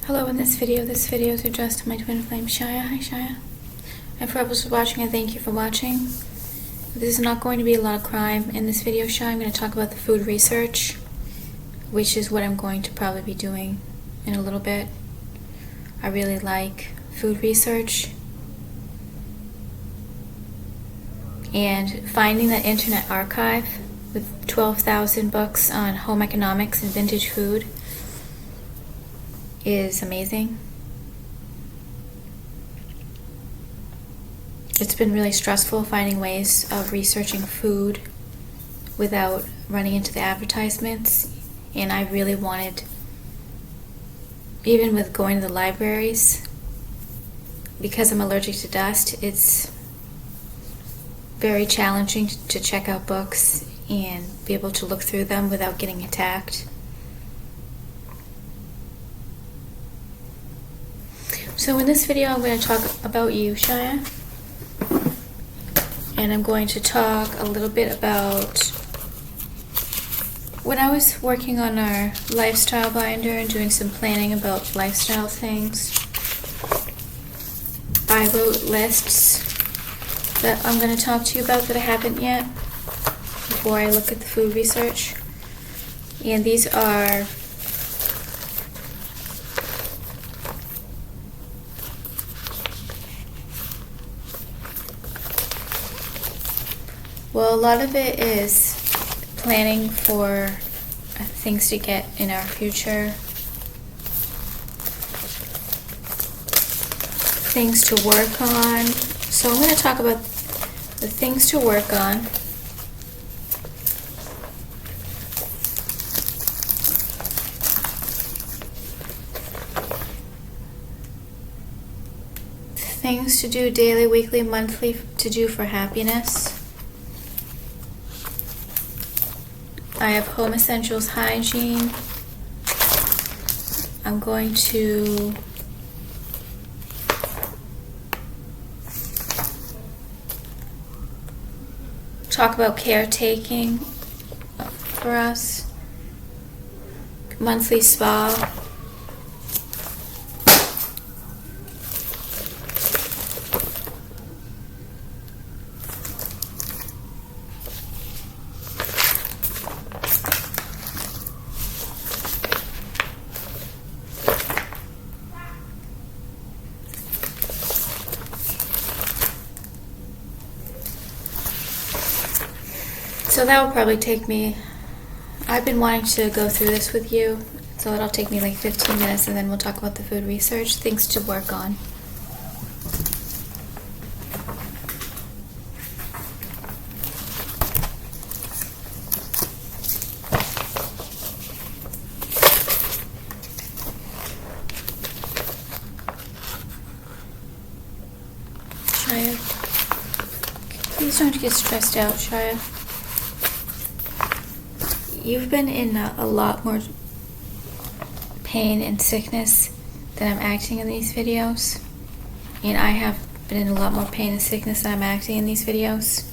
Hello, in this video is addressed to my twin flame, Shia. Hi, Shia. And for others watching, I thank you for watching. This is not going to be a lot of crime. In this video, Shia, I'm going to talk about the food research, which is what I'm going to probably be doing in a little bit. I really like food research. And finding that internet archive with 12,000 books on home economics and vintage food is amazing. It's been really stressful finding ways of researching food without running into the advertisements, and I really wanted, even with going to the libraries, because I'm allergic to dust, it's very challenging to check out books and be able to look through them without getting attacked. So in this video, I'm going to talk about you, Shia, and I'm going to talk a little bit about when I was working on our lifestyle binder and doing some planning about lifestyle things. I wrote lists that I'm going to talk to you about that I haven't yet before I look at the food research, and these are a lot of it is planning for things to get in our future, things to work on. So I'm going to talk about the things to work on, things to do daily, weekly, monthly to do for happiness. I have home essentials, hygiene. I'm going to talk about caretaking for us, monthly spa, so that will probably take me, I've been wanting to go through this with you, so it'll take me like 15 minutes, and then we'll talk about the food research, things to work on. Shia, please don't get stressed out, Shia. You've been in a lot more pain and sickness than I'm acting in these videos. And I have been in a lot more pain and sickness than I'm acting in these videos.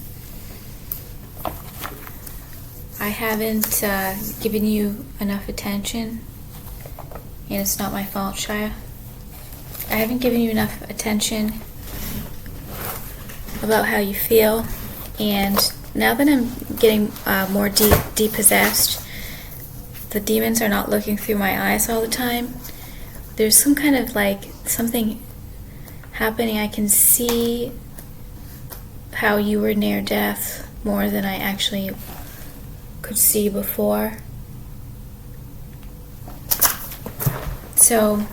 I haven't given you enough attention. And it's not my fault, Shia. I haven't given you enough attention about how you feel. And now that I'm getting more depossessed, the demons are not looking through my eyes all the time. There's some kind of like something happening. I can see how you were near death more than I actually could see before. So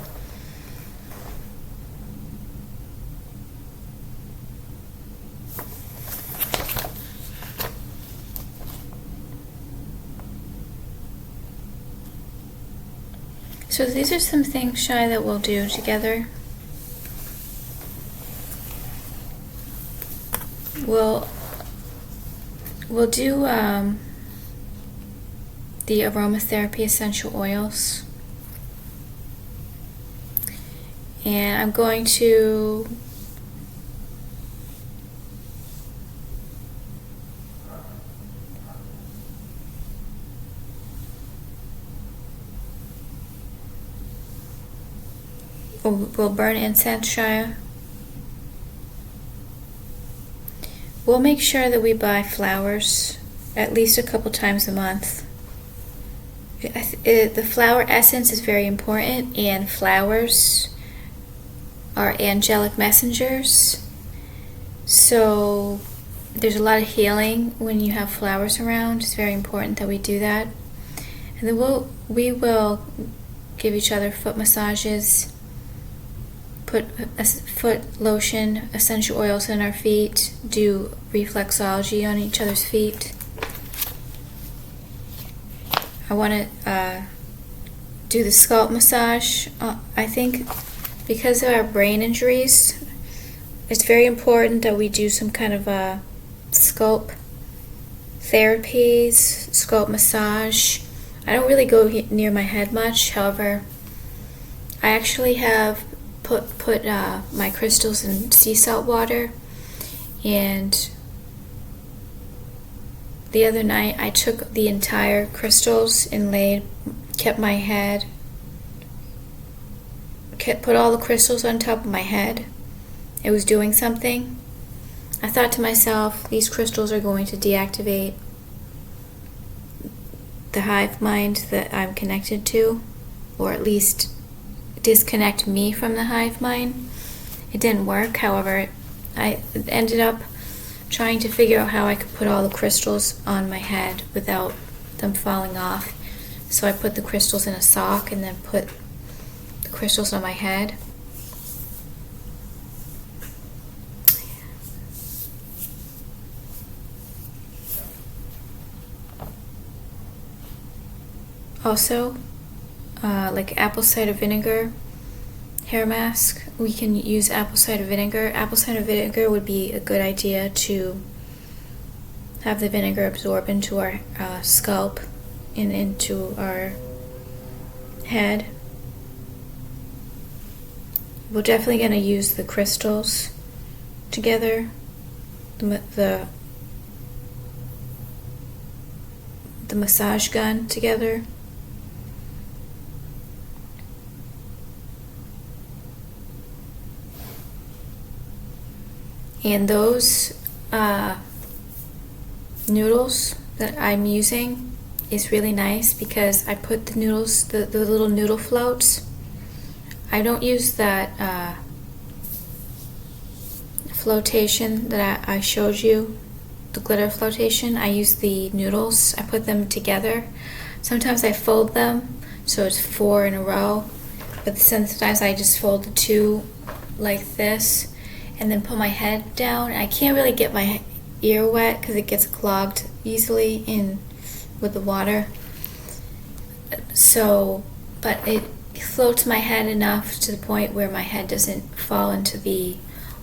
these are some things, Shai, that we'll do together. We'll do the aromatherapy essential oils, and I'm going to we'll burn incense, Shia. We'll make sure that we buy flowers at least a couple times a month. The flower essence is very important, and flowers are angelic messengers. So there's a lot of healing when you have flowers around. It's very important that we do that. And then we will give each other foot massages, put a foot lotion, essential oils in our feet, do reflexology on each other's feet. I want to do the scalp massage. I think because of our brain injuries, it's very important that we do some kind of scalp therapies, scalp massage. I don't really go near my head much. However, I actually have put my crystals in sea salt water, and the other night I took the entire crystals and kept my head, put all the crystals on top of my head. It was doing something. I thought to myself, these crystals are going to deactivate the hive mind that I'm connected to, or at least disconnect me from the hive mind. It didn't work. However, I ended up trying to figure out how I could put all the crystals on my head without them falling off. So I put the crystals in a sock and then put the crystals on my head. Also, like apple cider vinegar hair mask, we can use apple cider vinegar. Apple cider vinegar would be a good idea to have the vinegar absorb into our scalp and into our head. We're definitely going to use the crystals together, the massage gun together. And those noodles that I'm using is really nice because I put the noodles, the little noodle floats. I don't use that flotation that I showed you, the glitter flotation. I use the noodles. I put them together. Sometimes I fold them so it's 4 in a row, but sometimes I just fold the 2 like this and then put my head down. I can't really get my ear wet because it gets clogged easily with the water. So, but it floats my head enough to the point where my head doesn't fall into the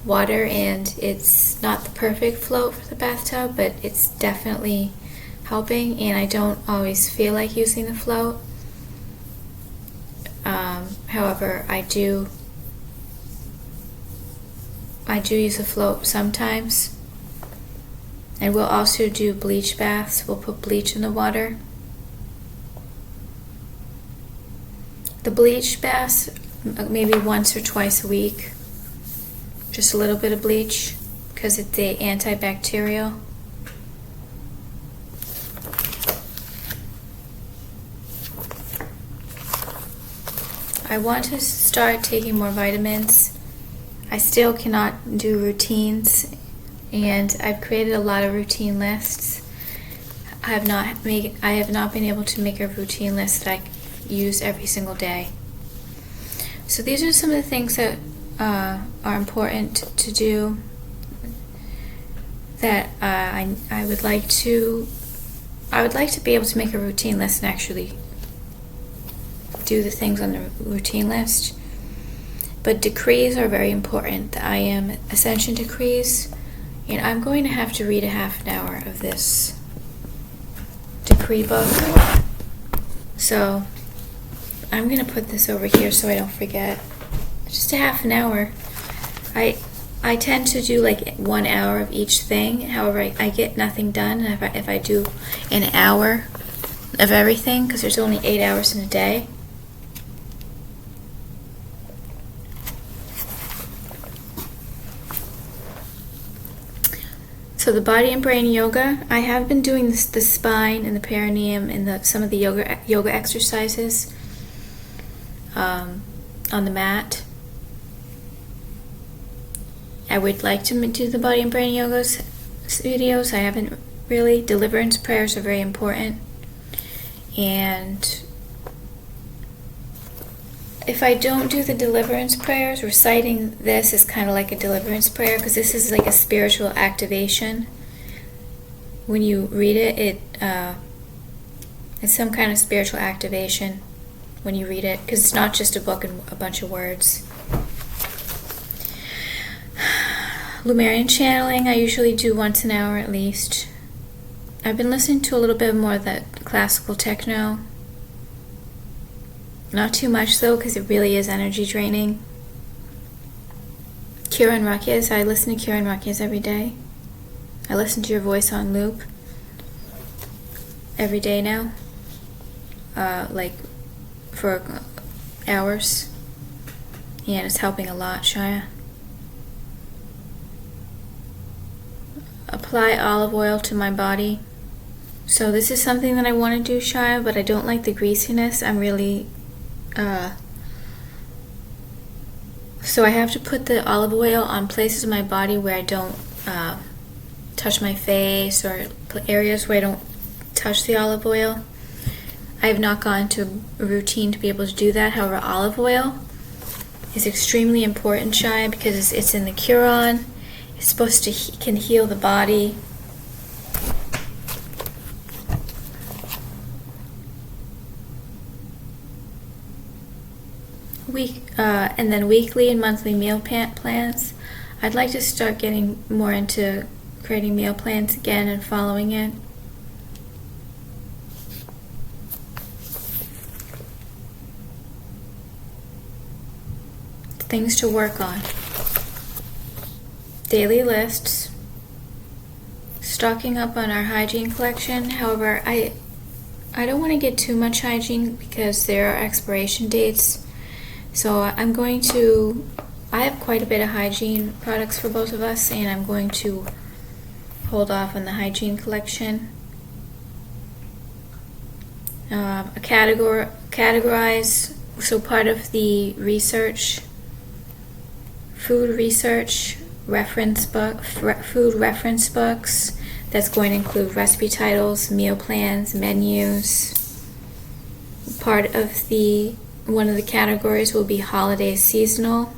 water, and it's not the perfect float for the bathtub, but it's definitely helping, and I don't always feel like using the float. However, I do use a float sometimes. And we'll also do bleach baths. We'll put bleach in the water. The bleach baths, maybe once or twice a week. Just a little bit of bleach because it's antibacterial. I want to start taking more vitamins. I still cannot do routines, and I've created a lot of routine lists. I have not been able to make a routine list that I use every single day. So these are some of the things that are important to do that I would like to be able to make a routine list and actually do the things on the routine list. But decrees are very important. The I Am Ascension decrees, and I'm going to have to read a half an hour of this decree book. So I'm going to put this over here so I don't forget. Just a half an hour. I tend to do like 1 hour of each thing. However, I get nothing done if I do an hour of everything, because there's only 8 hours in a day. So the body and brain yoga, I have been doing the spine and the perineum and some of the yoga exercises on the mat. I would like to do the body and brain yoga videos. I haven't really. Deliverance prayers are very important. And if I don't do the deliverance prayers, reciting this is kind of like a deliverance prayer, because this is like a spiritual activation. When you read it, it's some kind of spiritual activation when you read it, because it's not just a book and a bunch of words. Lumerian channeling I usually do once an hour at least. I've been listening to a little bit more of that classical techno. Not too much though, because it really is energy draining. Kiran Rakyas, I listen to Kiran Rakyas every day. I listen to your voice on loop every day now, like for hours, and it's helping a lot, Shia. Apply olive oil to my body. So this is something that I want to do, Shia, but I don't like the greasiness. I'm really so I have to put the olive oil on places of my body where I don't touch my face, or areas where I don't touch the olive oil. I have not gone to a routine to be able to do that. However, olive oil is extremely important, Shia, because it's in the Quran. It's supposed to can heal the body. And then weekly and monthly meal plans. I'd like to start getting more into creating meal plans again and following it. Things to work on. Daily lists. Stocking up on our hygiene collection. However, I don't want to get too much hygiene because there are expiration dates. So I have quite a bit of hygiene products for both of us, and I'm going to hold off on the hygiene collection. Categorize, so part of the research, food research, food reference books, that's going to include recipe titles, meal plans, menus. One of the categories will be holiday seasonal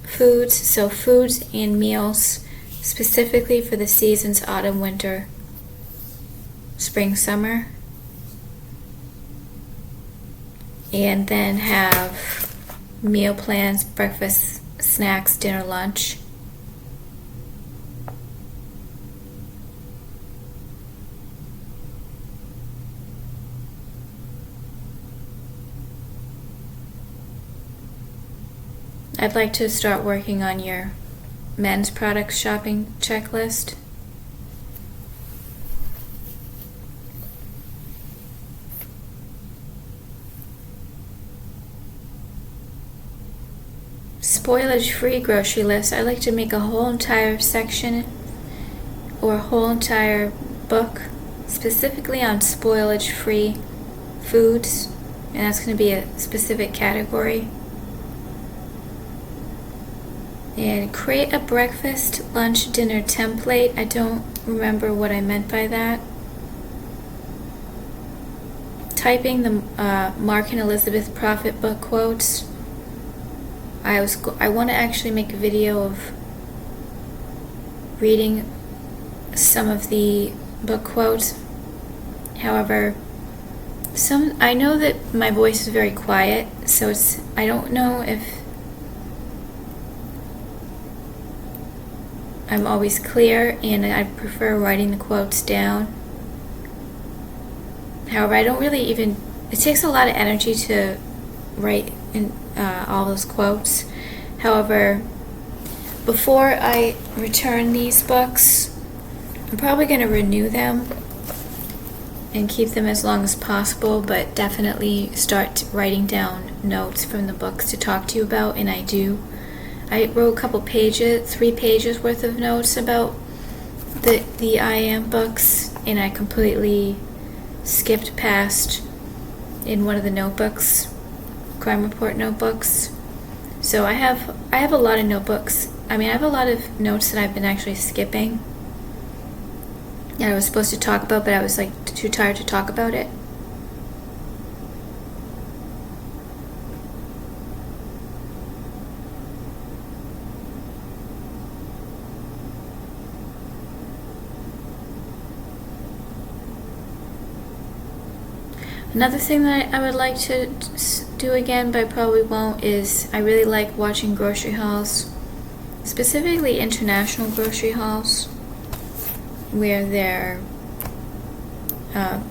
foods, so foods and meals specifically for the seasons autumn, winter, spring, summer. And then have meal plans, breakfast, snacks, dinner, lunch. I'd like to start working on your men's products shopping checklist. Spoilage-free grocery list. I'd like to make a whole entire section or a whole entire book specifically on spoilage-free foods, and that's going to be a specific category. And create a breakfast, lunch, dinner template. I don't remember what I meant by that. Typing the Mark and Elizabeth Prophet book quotes. I want to actually make a video of reading some of the book quotes. However, I know that my voice is very quiet, so I don't know if I'm always clear, and I prefer writing the quotes down. However, I don't really it takes a lot of energy to write in all those quotes. However, before I return these books, I'm probably going to renew them and keep them as long as possible, but definitely start writing down notes from the books to talk to you about, and I do. I wrote a couple pages, 3 pages worth of notes about the IAM books, and I completely skipped past in one of the notebooks, crime report notebooks. So I have a lot of notebooks. I mean, I have a lot of notes that I've been actually skipping. And I was supposed to talk about, but I was like too tired to talk about it. Another thing that I would like to do again, but I probably won't, is I really like watching grocery hauls, specifically international grocery hauls, where they're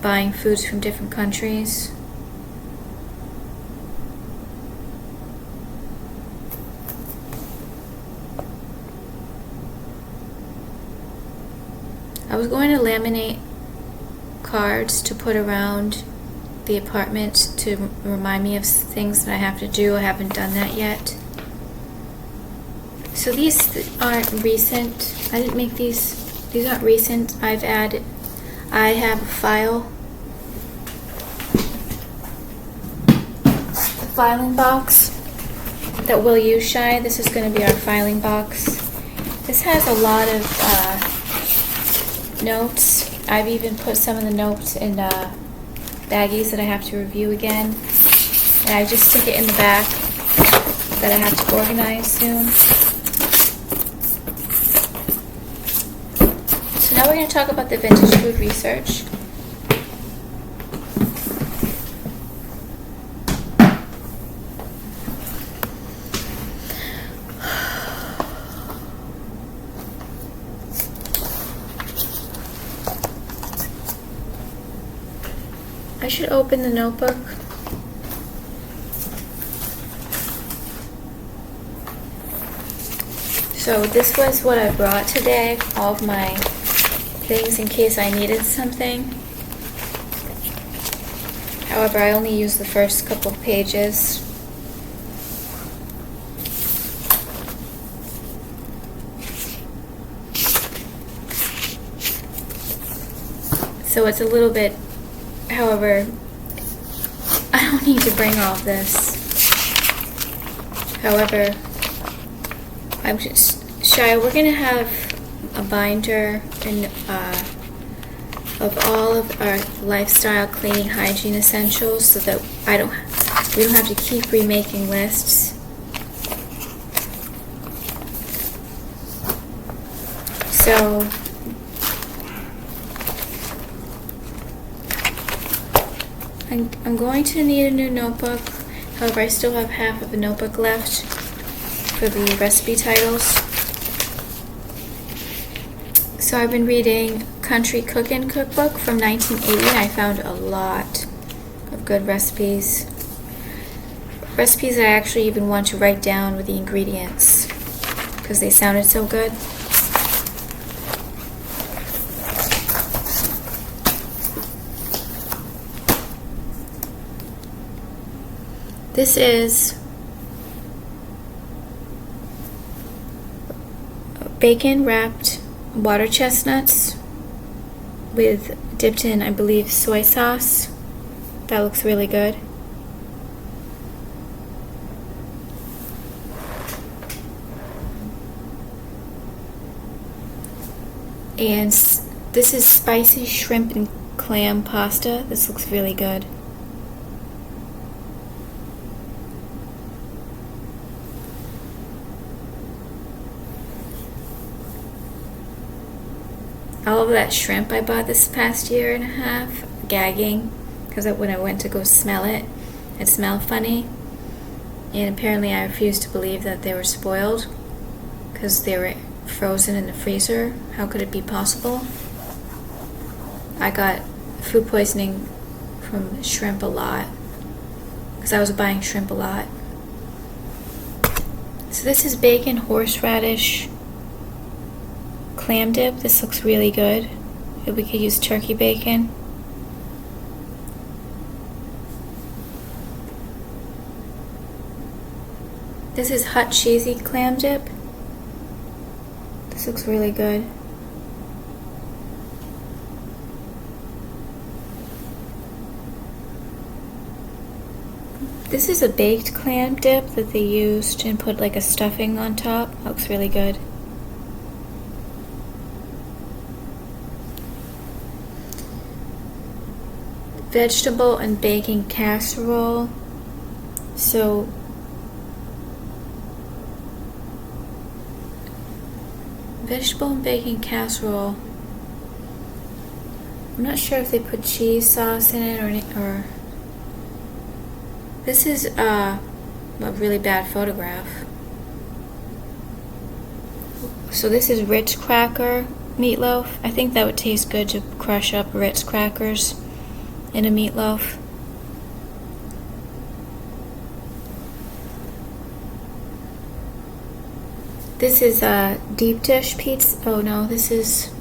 buying foods from different countries. I was going to laminate cards to put around the apartment to remind me of things that I have to do. I haven't done that yet. So these aren't recent. I didn't make these. These aren't recent. I have a file. The filing box that we'll use, Shy. This is going to be our filing box. This has a lot of notes. I've even put some of the notes in baggies that I have to review again. And I just stick it in the back that I have to organize soon. So now we're going to talk about the vintage food research. I should open the notebook. So this was what I brought today, all of my things in case I needed something. However, I only used the first couple of pages. So it's a little bit. However, I don't need to bring all of this. However, I'm just Shy. We're gonna have a binder and of all of our lifestyle cleaning hygiene essentials, so that we don't have to keep remaking lists. So. I'm going to need a new notebook. However, I still have half of a notebook left for the recipe titles. So I've been reading Country Cookin' Cookbook from 1980. I found a lot of good recipes. Recipes I actually even want to write down with the ingredients because they sounded so good. This is bacon wrapped water chestnuts with dipped in, I believe, soy sauce. That looks really good. And this is spicy shrimp and clam pasta. This looks really good. All of that shrimp I bought this past year and a half, gagging, because when I went to go smell it, it smelled funny. And apparently I refused to believe that they were spoiled, because they were frozen in the freezer. How could it be possible? I got food poisoning from shrimp a lot, because I was buying shrimp a lot. So this is bacon, horseradish, clam dip. This looks really good. We could use turkey bacon. This is hot cheesy clam dip. This looks really good. This is a baked clam dip that they used and put like a stuffing on top. Looks really good. Vegetable and baking casserole. So vegetable and baking casserole. I'm not sure if they put cheese sauce in it or this is a really bad photograph. So this is Ritz cracker meatloaf. I think that would taste good to crush up Ritz crackers in a meatloaf. This is a deep dish pizza. Oh no, this is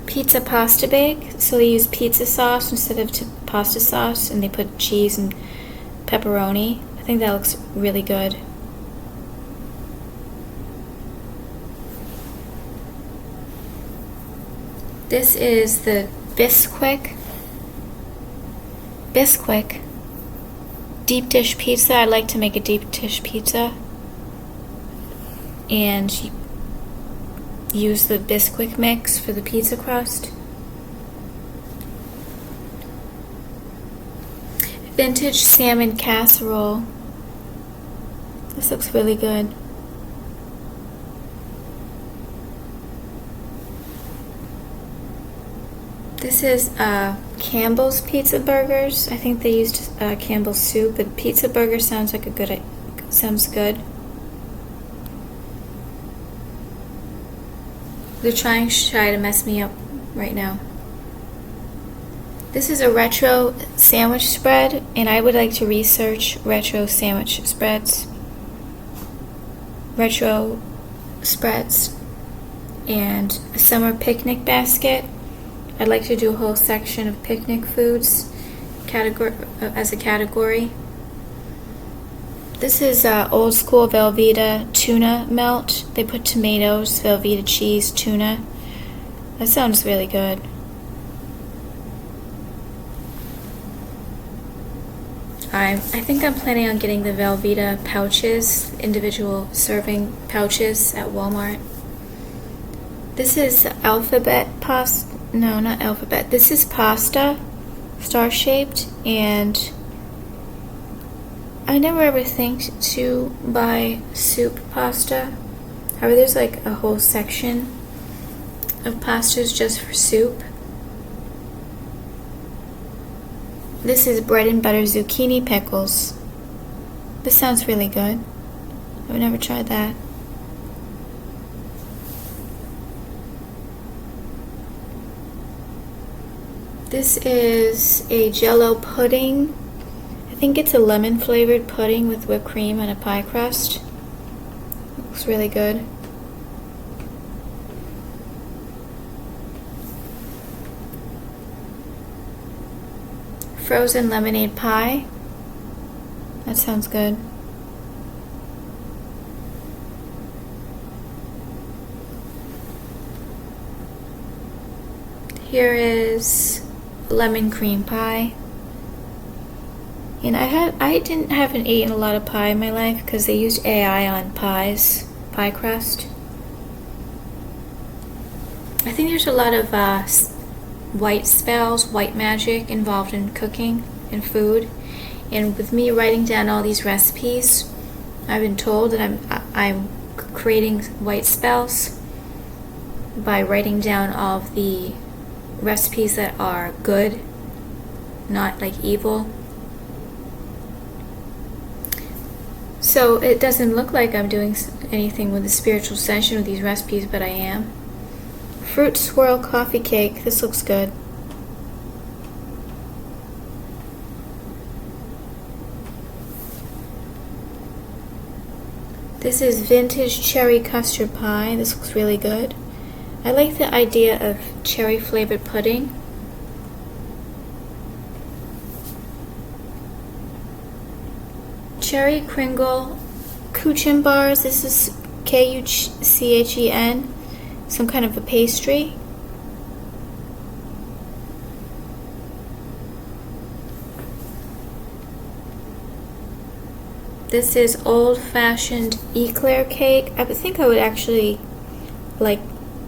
pizza pasta bake. So they use pizza sauce instead of pasta sauce, and they put cheese and pepperoni. I think that looks really good. This is the Bisquick deep dish pizza. I like to make a deep dish pizza and use the Bisquick mix for the pizza crust. Vintage salmon casserole. This looks really good. This is Campbell's Pizza Burgers. I think they used Campbell's soup, but pizza burger sounds good. They're trying to mess me up right now. This is a retro sandwich spread, and I would like to research retro sandwich spreads. Retro spreads and a summer picnic basket. I'd like to do a whole section of picnic foods as a category. This is old school Velveeta tuna melt. They put tomatoes, Velveeta cheese, tuna. That sounds really good. I think I'm planning on getting the Velveeta pouches, individual serving pouches at Walmart. This is alphabet pasta. No, not alphabet. This is pasta, star-shaped, and I never ever think to buy soup pasta. However, there's like a whole section of pastas just for soup. This is bread and butter zucchini pickles. This sounds really good. I've never tried that. This is a Jell-O pudding. I think it's a lemon flavored pudding with whipped cream and a pie crust. Looks really good. Frozen lemonade pie. That sounds good. Here is lemon cream pie. And haven't eaten a lot of pie in my life because they used AI on pie crust. I think there's a lot of white spells, white magic involved in cooking and food. And with me writing down all these recipes, I've been told that I'm creating white spells by writing down all of the recipes that are good, not like evil. So it doesn't look like I'm doing anything with the spiritual session with these recipes, but I am. Fruit swirl coffee cake. This looks good. This is vintage cherry custard pie. This looks really good. I like the idea of cherry flavored pudding. Cherry Kringle Kuchen bars. This is Kuchen, some kind of a pastry. This is old-fashioned eclair cake. I would think I would actually like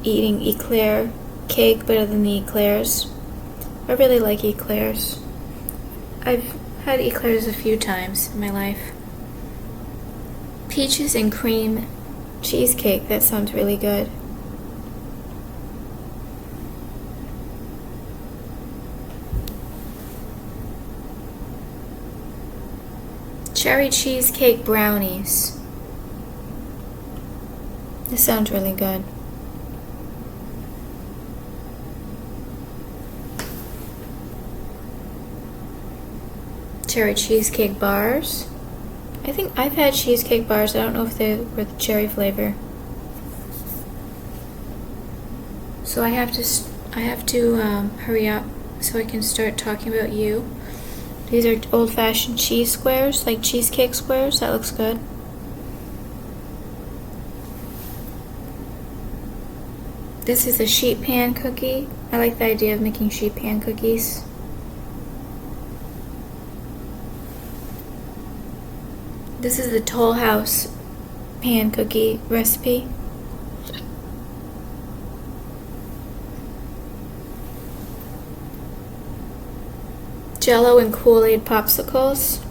eating eclair cake better than the eclairs. I really like eclairs. I've had eclairs a few times in my life. Peaches and cream cheesecake. That sounds really good. Cherry cheesecake brownies. This sounds really good. Cherry cheesecake bars. I think I've had cheesecake bars. I don't know if they were the cherry flavor. So I have to hurry up so I can start talking about you. These are old-fashioned cheese squares, like cheesecake squares. That looks good. This is a sheet pan cookie. I like the idea of making sheet pan cookies. This is the Toll House pan cookie recipe. Jello and Kool-Aid popsicles.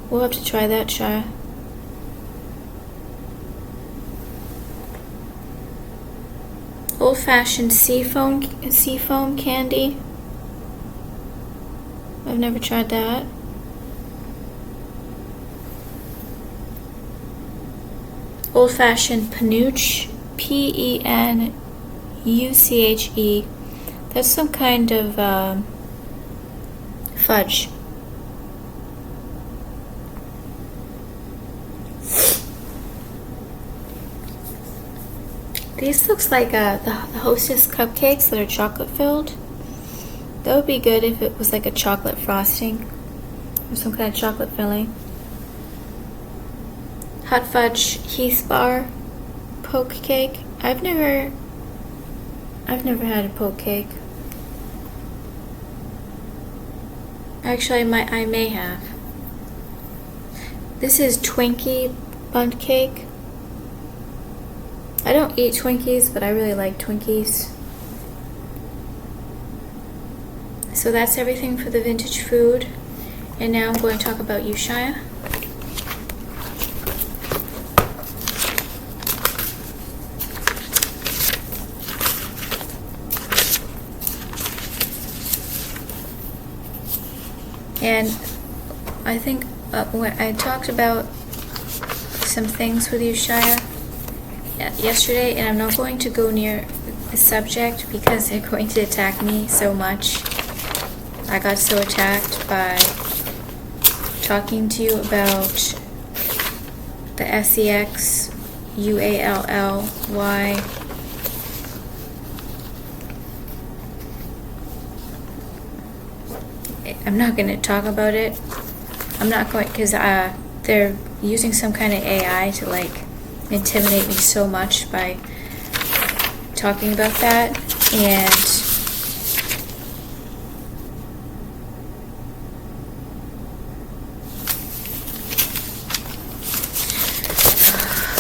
We'll have to try that, Shia. Old-fashioned seafoam candy. I've never tried that. Old-fashioned penuche, Penuche. That's some kind of fudge. These looks like the Hostess cupcakes that are chocolate filled. That would be good if it was like a chocolate frosting or some kind of chocolate filling. Hot fudge Heath bar poke cake. I've never had a poke cake. Actually, I may have. This is Twinkie bundt cake. I don't eat Twinkies, but I really like Twinkies. So that's everything for the vintage food. And now I'm going to talk about you, Shia. And I think when I talked about some things with you, Shia, yesterday, and I'm not going to go near the subject because they're going to attack me so much. I got so attacked by talking to you about the SEX UALLY. I'm not going to talk about it. I'm not going, because they're using some kind of AI to like intimidate me so much by talking about that.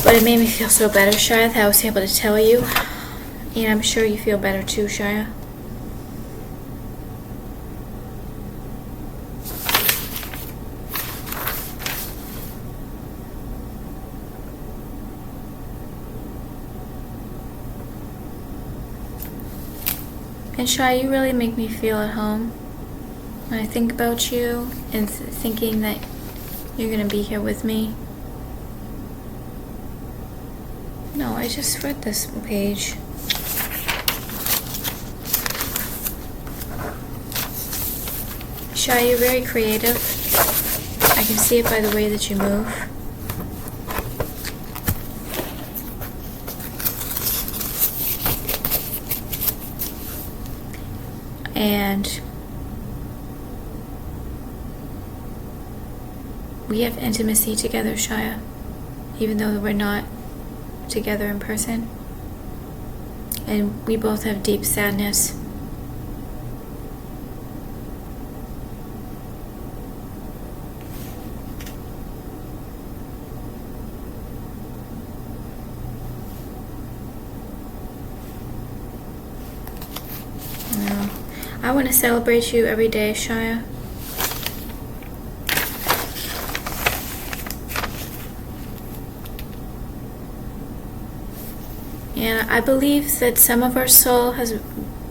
But it made me feel so better, Shia, that I was able to tell you. And I'm sure you feel better too, Shia. And Shai, you really make me feel at home when I think about you and thinking that you're going to be here with me. No, I just read this page. Shai, you're very creative. I can see it by the way that you move. And we have intimacy together, Shia, even though we're not together in person. And we both have deep sadness. No. I want to celebrate you every day, Shia. And I believe that some of our soul has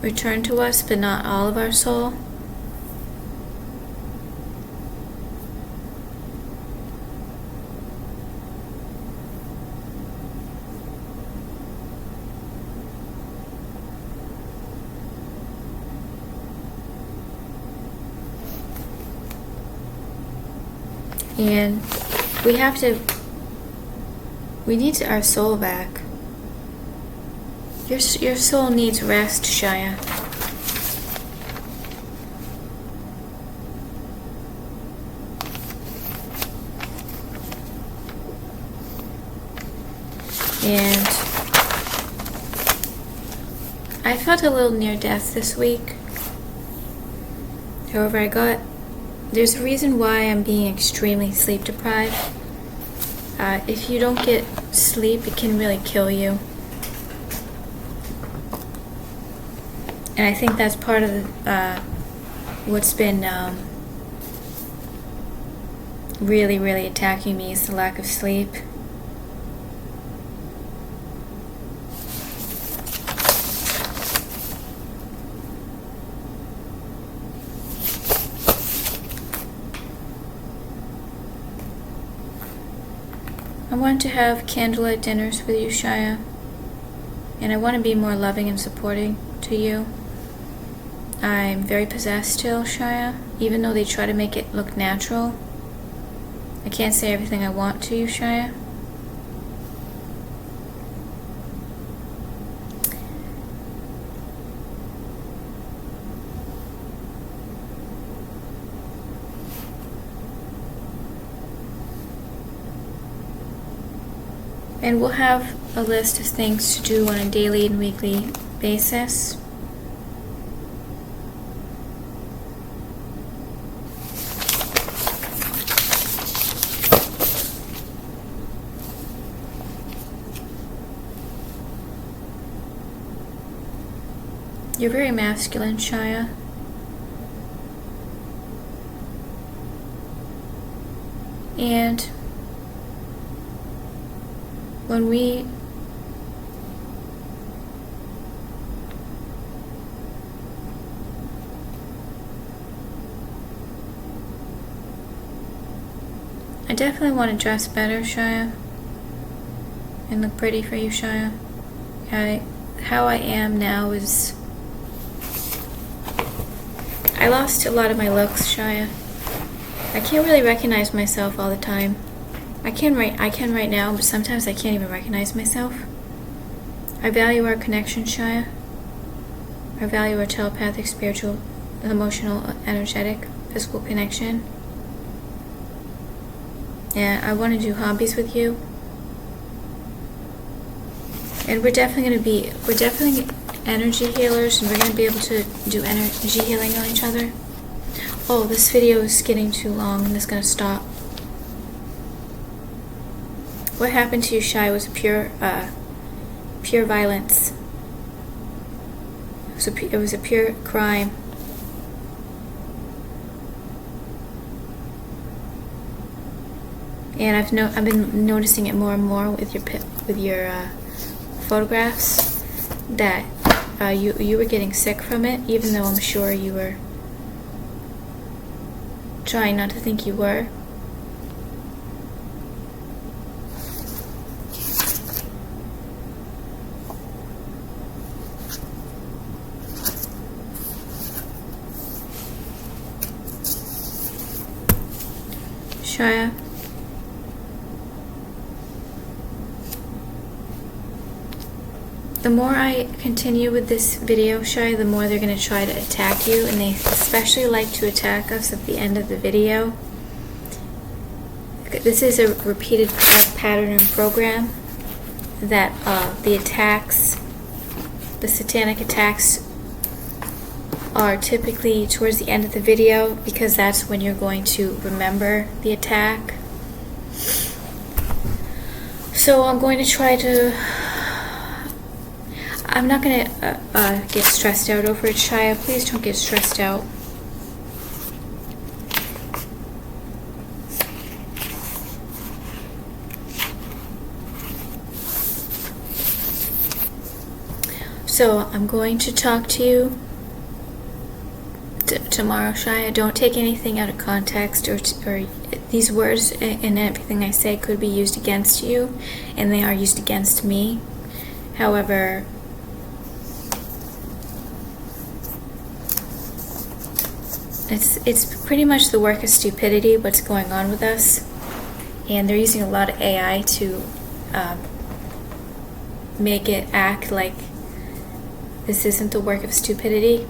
returned to us, but not all of our soul. And we need our soul back. Your soul needs rest, Shia. And I felt a little near death this week. However, there's a reason why I'm being extremely sleep deprived. If you don't get sleep, it can really kill you. And I think that's part of what's been really, really attacking me is the lack of sleep. I want to have candlelight dinners with you, Shia. And I want to be more loving and supporting to you. I'm very possessed still, Shia, even though they try to make it look natural. I can't say everything I want to you, Shia. And we'll have a list of things to do on a daily and weekly basis. You're very masculine, Shia. And when I definitely want to dress better, Shia, and look pretty for you, Shia. How I am now is I lost a lot of my looks, Shia. I can't really recognize myself all the time. I can right now, but sometimes I can't even recognize myself. I value our connection, Shia. I value our telepathic, spiritual, emotional, energetic, physical connection. And I want to do hobbies with you. And we're definitely energy healers, and we're going to be able to do energy healing on each other. Oh, this video is getting too long. I'm just going to stop. What happened to you, Shai, was pure violence. It was a pure crime. And I've been noticing it more and more with your photographs that you were getting sick from it, even though I'm sure you were trying not to think you were. Shia, the more I continue with this video, Shia, the more they're going to try to attack you, and they especially like to attack us at the end of the video. this is a repeated pattern and program that the attacks, the satanic attacks, are typically towards the end of the video, because that's when you're going to remember the attack. So I'm going to try to, I'm not going to get stressed out over it, Shia. Please don't get stressed out. So I'm going to talk to you tomorrow, Shia. Don't take anything out of context, or these words and everything I say could be used against you, and they are used against me. However, it's pretty much the work of stupidity what's going on with us, and they're using a lot of AI to make it act like this isn't the work of stupidity.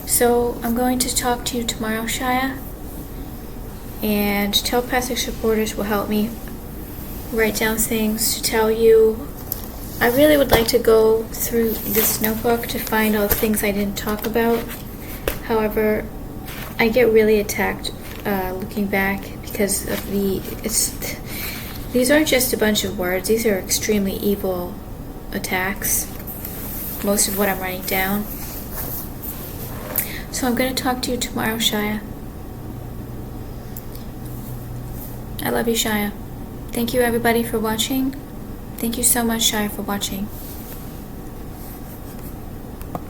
So I'm going to talk to you tomorrow, Shia, and telepathic supporters will help me write down things to tell you. I really would like to go through this notebook to find all the things I didn't talk about. However, I get really attacked looking back because of these aren't just a bunch of words. These are extremely evil attacks. Most of what I'm writing down. So I'm going to talk to you tomorrow, Shia. I love you, Shia. Thank you, everybody, for watching. Thank you so much, Shia, for watching.